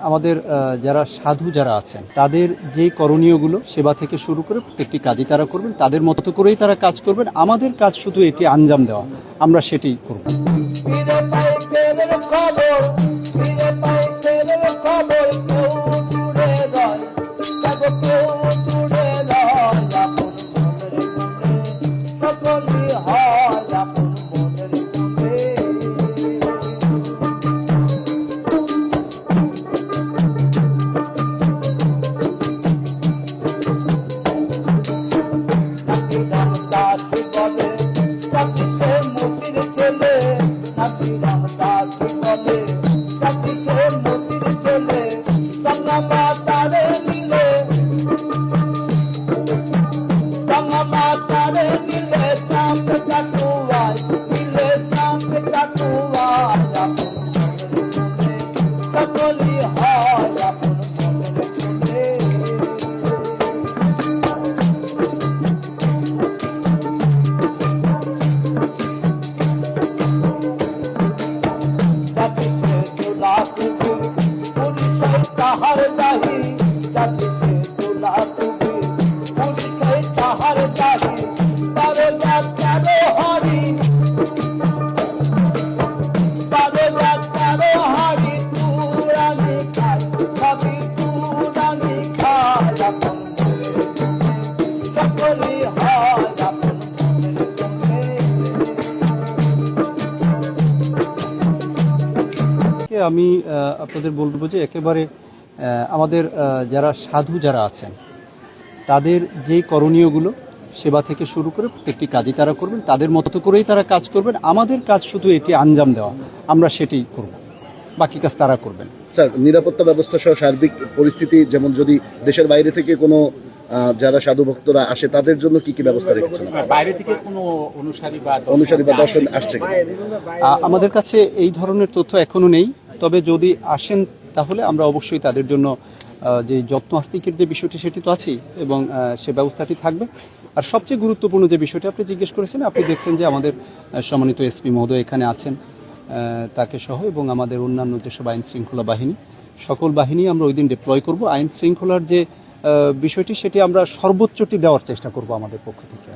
আমাদের যারা সাধু যারা আছেন তাদের যে করণীয়গুলো সেবা থেকে শুরু করে প্রত্যেকটি কাজই তারা করবেন, তাদের মতো করেই তারা কাজ করবেন। আমাদের কাজ শুধু এটি আঞ্জাম দেওয়া, আমরা সেটাই করব। আমি আপনাদের বলবো যে একেবারে আমাদের যারা সাধু যারা আছেন তাদের যে করণীয়গুলো সেবা থেকে শুরু করে প্রত্যেকটি কাজই তারা করবেন, তাদের মতো করেই তারা কাজ করবেন। আমাদের কাজ শুধু এটি আঞ্জাম দেওয়া, আমরা সেটাই করব, বাকি কাজ তারা করবেন। স্যার, নিরাপত্তা ব্যবস্থা সহ সার্বিক পরিস্থিতি, যেমন যদি দেশের বাইরে থেকে কোনো যারা সাধু ভক্তরা আসে তাদের জন্য কি কি ব্যবস্থা রেখেছেন? বাইরে থেকে কোনো অনুসারী বা দর্শন আসছে? আমাদের কাছে এই ধরনের তথ্য এখনো নেই, তবে যদি আসেন তাহলে আমরা অবশ্যই তাদের জন্য যে যত্ন আস্তিকের যে বিষয়টি সেটি তো আছেই, এবং সে ব্যবস্থাটি থাকবে। আর সবচেয়ে গুরুত্বপূর্ণ যে বিষয়টি আপনি জিজ্ঞেস করেছেন, আপনি দেখছেন যে আমাদের সম্মানিত এসপি মহোদয় এখানে আছেন, তাকে সহ এবং আমাদের অন্যান্য যেসব আইন শৃঙ্খলা বাহিনী, সকল বাহিনী আমরা ওই দিন ডিপ্লয় করব। আইন শৃঙ্খলার যে বিষয়টি সেটি আমরা সর্বোচ্চটি দেওয়ার চেষ্টা করব আমাদের পক্ষ থেকে।